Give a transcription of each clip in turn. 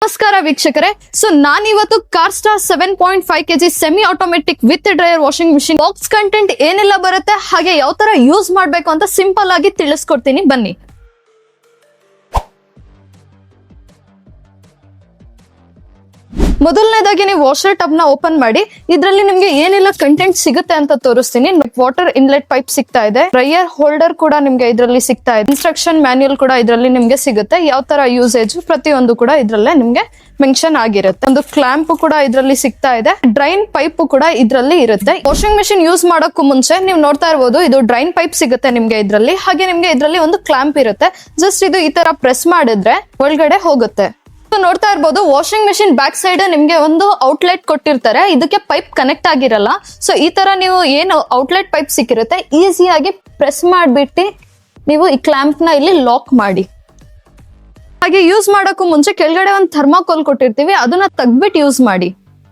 ನಮಸ್ಕಾರ ವೀಕ್ಷಕರೇ. ಸೊ ನಾನಿವತ್ತು car star 7.5 kg semi automatic with dryer washing machine box content ಏನೆಲ್ಲ ಬರುತ್ತೆ ಹಾಗೆ ಯಾವ ತರ ಯೂಸ್ ಮಾಡಬೇಕು ಅಂತ ಸಿಂಪಲ್ ಆಗಿ ತಿಳಿಸ್ಕೊಡ್ತೀನಿ ಬನ್ನಿ. ಮೊದಲನೇದಾಗಿ ನೀವು ವಾಷರ್ ಟಬ್ ನ ಓಪನ್ ಮಾಡಿ ಇದರಲ್ಲಿ ನಿಮ್ಗೆ ಏನೆಲ್ಲ ಕಂಟೆಂಟ್ ಸಿಗುತ್ತೆ ಅಂತ ತೋರಿಸ್ತೀನಿ. ವಾಟರ್ ಇನ್ಲೆಟ್ ಪೈಪ್ ಸಿಗ್ತಾ ಇದೆ, ಡ್ರೈಯರ್ ಹೋಲ್ಡರ್ ಕೂಡ ನಿಮ್ಗೆ ಇದರಲ್ಲಿ ಸಿಗ್ತಾ ಇದೆ, ಇನ್ಸ್ಟ್ರಕ್ಷನ್ ಮ್ಯಾನ್ಯುಯಲ್ ಕೂಡ ಇದರಲ್ಲಿ ನಿಮ್ಗೆ ಸಿಗುತ್ತೆ, ಯಾವ ತರ ಯೂಸೇಜ್ ಪ್ರತಿಯೊಂದು ಕೂಡ ಇದ್ರಲ್ಲೇ ನಿಮ್ಗೆ ಮೆನ್ಷನ್ ಆಗಿರುತ್ತೆ. ಒಂದು ಕ್ಲಾಂಪ್ ಕೂಡ ಇದರಲ್ಲಿ ಸಿಗ್ತಾ ಇದೆ, ಡ್ರೈನ್ ಪೈಪ್ ಕೂಡ ಇದರಲ್ಲಿ ಇರುತ್ತೆ. ವಾಷಿಂಗ್ ಮೆಷಿನ್ ಯೂಸ್ ಮಾಡೋಕ್ಕೂ ಮುಂಚೆ ನೀವು ನೋಡ್ತಾ ಇರಬಹುದು, ಇದು ಡ್ರೈನ್ ಪೈಪ್ ಸಿಗುತ್ತೆ ನಿಮ್ಗೆ ಇದರಲ್ಲಿ, ಹಾಗೆ ನಿಮ್ಗೆ ಇದರಲ್ಲಿ ಒಂದು ಕ್ಲಾಂಪ್ ಇರುತ್ತೆ. ಜಸ್ಟ್ ಇದು ಈ ತರ ಪ್ರೆಸ್ ಮಾಡಿದ್ರೆ ಒಳಗಡೆ ಹೋಗುತ್ತೆ. ನೋಡ್ತಾ ಇರ್ಬೋದು, ವಾಷಿಂಗ್ ಮೆಷಿನ್ ಬ್ಯಾಕ್ ಸೈಡ್ ನಿಮ್ಗೆ ಒಂದು ಔಟ್ಲೆಟ್ ಕೊಟ್ಟಿರ್ತಾರೆ, ಇದಕ್ಕೆ ಪೈಪ್ ಕನೆಕ್ಟ್ ಆಗಿರಲ್ಲ. ಸೊ ಈ ತರ ನೀವು ಏನು ಔಟ್ಲೆಟ್ ಪೈಪ್ ಸಿಕ್ಕಿರುತ್ತೆ ಈಸಿಯಾಗಿ ಪ್ರೆಸ್ ಮಾಡಿಬಿಟ್ಟು ನೀವು ಈ ಕ್ಲಾಂಪ್ ನ ಇಲ್ಲಿ ಲಾಕ್ ಮಾಡಿ. ಹಾಗೆ ಯೂಸ್ ಮಾಡೋಕ್ಕೂ ಮುಂಚೆ ಕೆಳಗಡೆ ಒಂದು ಥರ್ಮಾಕೋಲ್ ಕೊಟ್ಟಿರ್ತೀವಿ, ಅದನ್ನ ತೆಗ್ದ್ಬಿಟ್ಟು ಯೂಸ್ ಮಾಡಿ.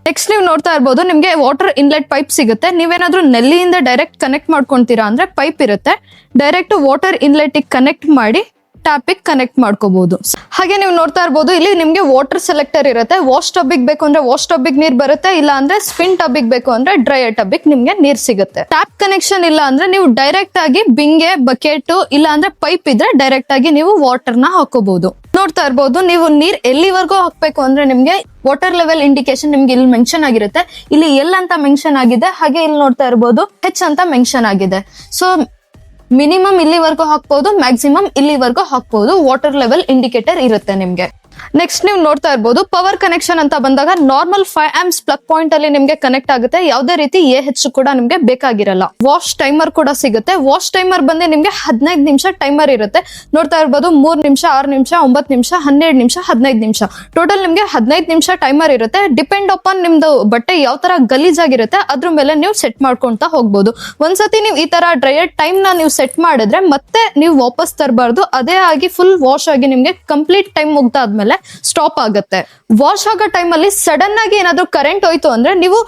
ನೆಕ್ಸ್ಟ್ ನೀವು ನೋಡ್ತಾ ಇರ್ಬೋದು, ನಿಮ್ಗೆ ವಾಟರ್ ಇನ್ಲೆಟ್ ಪೈಪ್ ಸಿಗುತ್ತೆ. ನೀವೇನಾದ್ರೂ ನೆಲ್ಲಿಯಿಂದ ಡೈರೆಕ್ಟ್ ಕನೆಕ್ಟ್ ಮಾಡ್ಕೊಂತೀರಾ ಅಂದ್ರೆ ಪೈಪ್ ಇರುತ್ತೆ, ಡೈರೆಕ್ಟ್ ವಾಟರ್ ಇನ್ಲೆಟ್ ಕನೆಕ್ಟ್ ಮಾಡಿ ಟ್ಯಾಪಿಗೆ ಕನೆಕ್ಟ್ ಮಾಡ್ಕೋಬಹುದು. ಹಾಗೆ ನೀವು ನೋಡ್ತಾ ಇರ್ಬೋದು, ಇಲ್ಲಿ ನಿಮ್ಗೆ ವಾಟರ್ ಸೆಲೆಕ್ಟರ್ ಇರುತ್ತೆ. ವಾಶ್ ಟಬ್ಬಿಗೆ ಬೇಕು ಅಂದ್ರೆ ವಾಶ್ ಟಬ್ಬಿಗೆ ನೀರ್ ಬರುತ್ತೆ, ಇಲ್ಲ ಅಂದ್ರೆ ಸ್ಪಿನ್ ಟಬ್ಬಿಗೆ ಬೇಕು ಅಂದ್ರೆ ಡ್ರೈಯರ್ ಟಬ್ಬಿಗೆ ನಿಮ್ಗೆ ನೀರ್ ಸಿಗುತ್ತೆ. ಟ್ಯಾಪ್ ಕನೆಕ್ಷನ್ ಇಲ್ಲ ಅಂದ್ರೆ ನೀವು ಡೈರೆಕ್ಟ್ ಆಗಿ ಬಿಂಗೆ, ಬಕೆಟ್ ಇಲ್ಲ ಅಂದ್ರೆ ಪೈಪ್ ಇದ್ರೆ ಡೈರೆಕ್ಟ್ ಆಗಿ ನೀವು ವಾಟರ್ ನ ಹಾಕೋಬಹುದು. ನೋಡ್ತಾ ಇರ್ಬೋದು, ನೀವು ನೀರ್ ಎಲ್ಲಿವರೆಗೂ ಹಾಕ್ಬೇಕು ಅಂದ್ರೆ ನಿಮ್ಗೆ ವಾಟರ್ ಲೆವೆಲ್ ಇಂಡಿಕೇಶನ್ ನಿಮ್ಗೆ ಇಲ್ಲಿ ಮೆನ್ಷನ್ ಆಗಿರುತ್ತೆ. ಇಲ್ಲಿ ಎಲ್ ಅಂತ ಮೆನ್ಷನ್ ಆಗಿದೆ, ಹಾಗೆ ಇಲ್ಲಿ ನೋಡ್ತಾ ಇರ್ಬೋದು ಹೆಚ್ ಅಂತ ಮೆನ್ಷನ್ ಆಗಿದೆ. ಸೊ ಮಿನಿಮಮ್ ಇಲ್ಲಿವರೆಗೂ ಹಾಕ್ಬಹುದು, ಮ್ಯಾಕ್ಸಿಮಮ್ ಇಲ್ಲಿವರೆಗೂ ಹಾಕ್ಬಹುದು. ವಾಟರ್ ಲೆವೆಲ್ ಇಂಡಿಕೇಟರ್ ಇರುತ್ತೆ ನಿಮ್ಗೆ. ನೆಕ್ಸ್ಟ್ ನೀವು ನೋಡ್ತಾ ಇರ್ಬೋದು, ಪವರ್ ಕನೆಕ್ಷನ್ ಅಂತ ಬಂದಾಗ ನಾರ್ಮಲ್ 5 amps ಪ್ಲಗ್ ಪಾಯಿಂಟ್ ಅಲ್ಲಿ ನಿಮ್ಗೆ ಕನೆಕ್ಟ್ ಆಗುತ್ತೆ. ಯಾವುದೇ ರೀತಿ AH ಕೂಡ ನಿಮ್ಗೆ ಬೇಕಾಗಿರಲ್ಲ. ವಾಶ್ ಟೈಮರ್ ಕೂಡ ಸಿಗುತ್ತೆ. ವಾಶ್ ಟೈಮರ್ ಬಂದು ನಿಮ್ಗೆ 15 ನಿಮಿಷ ಟೈಮರ್ ಇರುತ್ತೆ. ನೋಡ್ತಾ ಇರ್ಬೋದು, 3 ನಿಮಿಷ, 6 ನಿಮಿಷ, 9 ನಿಮಿಷ, 12 ನಿಮಿಷ, 15 ನಿಮಿಷ, ಟೋಟಲ್ ನಿಮ್ಗೆ 15 ನಿಮಿಷ ಟೈಮರ್ ಇರುತ್ತೆ. ಡಿಪೆಂಡ್ ಅಪಾನ್ ನಿಮ್ದು ಬಟ್ಟೆ ಯಾವ ತರ ಗಲೀಜ್ ಆಗಿರುತ್ತೆ ಅದ್ರ ಮೇಲೆ ನೀವು ಸೆಟ್ ಮಾಡ್ಕೊಂತ ಹೋಗ್ಬೋದು. ಒಂದ್ಸತಿ ನೀವು ಈ ತರ ಡ್ರೈಯರ್ ಟೈಮ್ ನ ನೀವು ಸೆಟ್ ಮಾಡಿದ್ರೆ ಮತ್ತೆ ನೀವು ವಾಪಸ್ ತರಬಾರ್ದು. ಅದೇ ಆಗಿ ಫುಲ್ ವಾಶ್ ಆಗಿ ನಿಮ್ಗೆ ಕಂಪ್ಲೀಟ್ ಟೈಮ್ ಮುಗ್ದಾದ್ಮೇಲೆ ಸ್ಟಾಪ್ ಆಗುತ್ತೆ. ವಾಶ್ ಆಗೋ ಟೈಮ್ ಅಲ್ಲಿ ಸಡನ್ ಆಗಿ ಏನಾದ್ರೂ ಕರೆಂಟ್ ಹೋಯ್ತು ಅಂದ್ರೆ ನೀವು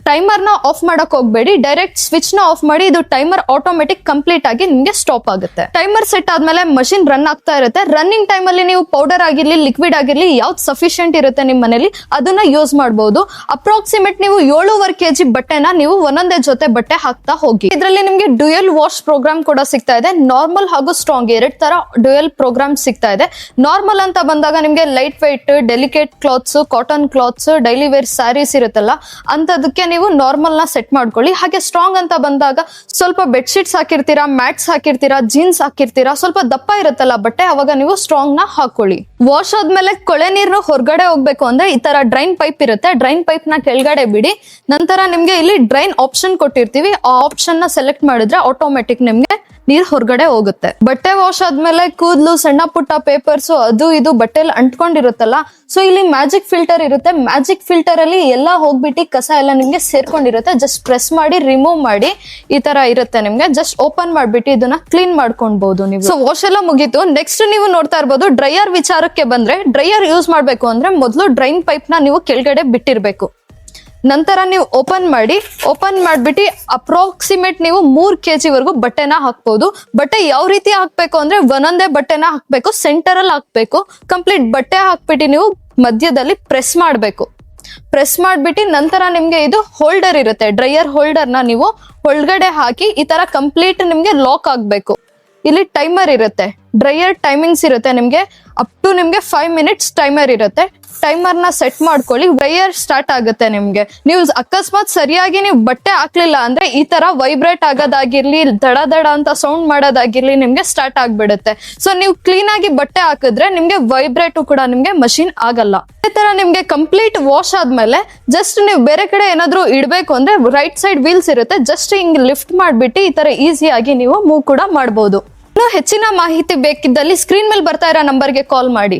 ಟೈಮರ್ ನ ಆಫ್ ಮಾಡಕ್ ಹೋಗ್ಬೇಡಿ, ಡೈರೆಕ್ಟ್ ಸ್ವಿಚ್ ನ ಆಫ್ ಮಾಡಿ. ಇದು ಟೈಮರ್ ಆಟೋಮೆಟಿಕ್ ಕಂಪ್ಲೀಟ್ ಆಗಿ ನಿಮ್ಗೆ ಸ್ಟಾಪ್ ಆಗುತ್ತೆ. ಟೈಮರ್ ಸೆಟ್ ಆದ್ಮೇಲೆ ಮಷಿನ್ ರನ್ ಆಗ್ತಾ ಇರುತ್ತೆ. ರನ್ನಿಂಗ್ ಟೈಮ್ ಅಲ್ಲಿ ನೀವು ಪೌಡರ್ ಆಗಿರ್ಲಿ, ಲಿಕ್ವಿಡ್ ಆಗಿರ್ಲಿ, ಯಾವ್ದು ಸಫಿಶಿಯಂಟ್ ಇರುತ್ತೆ ನಿಮ್ ಮನೇಲಿ ಅದನ್ನ ಯೂಸ್ ಮಾಡಬಹುದು. ಅಪ್ರಾಕ್ಸಿಮೇಟ್ ನೀವು 7.5 kg ಬಟ್ಟೆನ ನೀವು ಒಂದೊಂದೇ ಜೊತೆ ಬಟ್ಟೆ ಹಾಕ್ತಾ ಹೋಗಿ. ಇದರಲ್ಲಿ ನಿಮ್ಗೆ ಡ್ಯುಯಲ್ ವಾಶ್ ಪ್ರೋಗ್ರಾಮ್ ಕೂಡ ಸಿಗ್ತಾ ಇದೆ. ನಾರ್ಮಲ್ ಹಾಗೂ ಸ್ಟ್ರಾಂಗ್ 2 ತರ ಡ್ಯುಯಲ್ ಪ್ರೋಗ್ರಾಮ್ ಸಿಗ್ತಾ ಇದೆ. ನಾರ್ಮಲ್ ಅಂತ ಬಂದಾಗ ನಿಮ್ಗೆ light white, delicate clothes, cotton clothes, daily wear sarees ಇರುತ್ತಲ್ಲ ಅಂತದಕ್ಕೆ ನೀವು ನಾರ್ಮಲ್ ನ ಸೆಟ್ ಮಾಡ್ಕೊಳ್ಳಿ. ಹಾಗೆ ಸ್ಟ್ರಾಂಗ್ ಅಂತ ಬಂದಾಗ ಸ್ವಲ್ಪ ಬೆಡ್ಶೀಟ್ಸ್ ಹಾಕಿರ್ತೀರಾ, ಮ್ಯಾಟ್ಸ್ ಹಾಕಿರ್ತೀರಾ, ಜೀನ್ಸ್ ಹಾಕಿರ್ತೀರಾ, ಸ್ವಲ್ಪ ದಪ್ಪ ಇರುತ್ತಲ್ಲ ಬಟ್ಟೆ, ಅವಾಗ ನೀವು ಸ್ಟ್ರಾಂಗ್ ನ ಹಾಕೊಳ್ಳಿ. ವಾಶ್ ಆದ್ಮೇಲೆ ಕೊಳೆ ನೀರ್ನ ಹೊರಗಡೆ ಹೋಗ್ಬೇಕು ಅಂದ್ರೆ ಈ ತರ ಡ್ರೈನ್ ಪೈಪ್ ಇರುತ್ತೆ, ಡ್ರೈನ್ ಪೈಪ್ ನ ಕೆಳಗಡೆ ಬಿಡಿ. ನಂತರ ನಿಮ್ಗೆ ಇಲ್ಲಿ ಡ್ರೈನ್ ಆಪ್ಷನ್ ಕೊಟ್ಟಿರ್ತೀವಿ, ಆ ಆಪ್ಷನ್ ನ ಸೆಲೆಕ್ಟ್ ಮಾಡಿದ್ರೆ ಆಟೋಮೆಟಿಕ್ ನಿಮ್ಗೆ ನೀರ್ ಹೊರಗಡೆ ಹೋಗುತ್ತೆ. ಬಟ್ಟೆ ವಾಶ್ ಆದ್ಮೇಲೆ ಕೂದಲು, ಸಣ್ಣ ಪುಟ್ಟ ಪೇಪರ್ಸ್ ಅದು ಇದು ಬಟ್ಟೆಲಿ ಅಂಟ್ಕೊಂಡಿರುತ್ತಲ್ಲ, ಸೊ ಇಲ್ಲಿ ಮ್ಯಾಜಿಕ್ ಫಿಲ್ಟರ್ ಇರುತ್ತೆ. ಮ್ಯಾಜಿಕ್ ಫಿಲ್ಟರ್ ಅಲ್ಲಿ ಎಲ್ಲ ಹೋಗ್ಬಿಟ್ಟು ಕಸ ಎಲ್ಲ ನಿಮ್ಗೆ ಸೇರ್ಕೊಂಡಿರುತ್ತೆ. ಜಸ್ಟ್ ಪ್ರೆಸ್ ಮಾಡಿ ರಿಮೂವ್ ಮಾಡಿ ಈ ತರ ಇರುತ್ತೆ ನಿಮ್ಗೆ. ಜಸ್ಟ್ ಓಪನ್ ಮಾಡ್ಬಿಟ್ಟು ಇದನ್ನ ಕ್ಲೀನ್ ಮಾಡ್ಕೊಳ್ಬಹುದು ನೀವು. ಸೊ ವಾಶ್ ಎಲ್ಲ ಮುಗೀತು. ನೆಕ್ಸ್ಟ್ ನೀವು ನೋಡ್ತಾ ಇರ್ಬೋದು, ಡ್ರೈಯರ್ ವಿಚಾರಕ್ಕೆ ಬಂದ್ರೆ, ಡ್ರೈಯರ್ ಯೂಸ್ ಮಾಡ್ಬೇಕು ಅಂದ್ರೆ ಮೊದಲು ಡ್ರೈನ್ ಪೈಪ್ ನ ನೀವು ಕೆಳಗಡೆ ಬಿಟ್ಟಿರ್ಬೇಕು. ನಂತರ ನೀವು ಓಪನ್ ಮಾಡ್ಬಿಟ್ಟು ಅಪ್ರಾಕ್ಸಿಮೇಟ್ ನೀವು 3 kg ವರೆಗೂ ಬಟ್ಟೆನ ಹಾಕ್ಬಹುದು. ಬಟ್ಟೆ ಯಾವ ರೀತಿ ಹಾಕ್ಬೇಕು ಅಂದ್ರೆ ಒಂದೊಂದೇ ಬಟ್ಟೆನ ಹಾಕ್ಬೇಕು, ಸೆಂಟರ್ ಅಲ್ಲಿ ಹಾಕ್ಬೇಕು. ಕಂಪ್ಲೀಟ್ ಬಟ್ಟೆ ಹಾಕ್ಬಿಟ್ಟು ನೀವು ಮಧ್ಯದಲ್ಲಿ ಪ್ರೆಸ್ ಮಾಡ್ಬೇಕು. ಪ್ರೆಸ್ ಮಾಡ್ಬಿಟ್ಟು ನಂತರ ನಿಮ್ಗೆ ಇದು ಹೋಲ್ಡರ್ ಇರುತ್ತೆ, ಡ್ರೈಯರ್ ಹೋಲ್ಡರ್ ನ ನೀವು ಒಳಗಡೆ ಹಾಕಿ ಈ ತರ ಕಂಪ್ಲೀಟ್ ನಿಮ್ಗೆ ಲಾಕ್ ಆಗ್ಬೇಕು. ಇಲ್ಲಿ ಟೈಮರ್ ಇರುತ್ತೆ, ಡ್ರೈಯರ್ ಟೈಮಿಂಗ್ಸ್ ಇರುತ್ತೆ ನಿಮ್ಗೆ ಅಪ್ ಟು ನಿಮ್ಗೆ 5 minutes ಟೈಮರ್ ಇರುತ್ತೆ. ಟೈಮರ್ ನ ಸೆಟ್ ಮಾಡ್ಕೊಳ್ಳಿ, ಡ್ರೈಯರ್ ಸ್ಟಾರ್ಟ್ ಆಗುತ್ತೆ ನಿಮ್ಗೆ. ನೀವು ಅಕಸ್ಮಾತ್ ಸರಿಯಾಗಿ ನೀವು ಬಟ್ಟೆ ಹಾಕ್ಲಿಲ್ಲ ಅಂದ್ರೆ ಈ ತರ ವೈಬ್ರೇಟ್ ಆಗೋದಾಗಿರ್ಲಿ, ದಡ ದಡ ಅಂತ ಸೌಂಡ್ ಮಾಡೋದಾಗಿರ್ಲಿ ನಿಮ್ಗೆ ಸ್ಟಾರ್ಟ್ ಆಗ್ಬಿಡುತ್ತೆ. ಸೊ ನೀವು ಕ್ಲೀನ್ ಆಗಿ ಬಟ್ಟೆ ಹಾಕಿದ್ರೆ ನಿಮ್ಗೆ ವೈಬ್ರೇಟ್ ಕೂಡ ನಿಮ್ಗೆ ಮಷಿನ್ ಆಗಲ್ಲ. ಈ ತರ ನಿಮ್ಗೆ ಕಂಪ್ಲೀಟ್ ವಾಶ್ ಆದ್ಮೇಲೆ ಜಸ್ಟ್ ನೀವು ಬೇರೆ ಕಡೆ ಏನಾದ್ರು ಇಡ್ಬೇಕು ಅಂದ್ರೆ ರೈಟ್ ಸೈಡ್ ವೀಲ್ಸ್ ಇರುತ್ತೆ, ಜಸ್ಟ್ ಹಿಂಗ್ ಲಿಫ್ಟ್ ಮಾಡ್ಬಿಟ್ಟು ಈ ತರ ಈಸಿಯಾಗಿ ನೀವು ಮೂವ್ ಕೂಡ ಮಾಡಬಹುದು. ಇನ್ನು ಹೆಚ್ಚಿನ ಮಾಹಿತಿ ಬೇಕಿದ್ದಲ್ಲಿ ಸ್ಕ್ರೀನ್ ಮೇಲೆ ಬರ್ತಾ ಇರೋ ನಂಬರ್ಗೆ ಕಾಲ್ ಮಾಡಿ.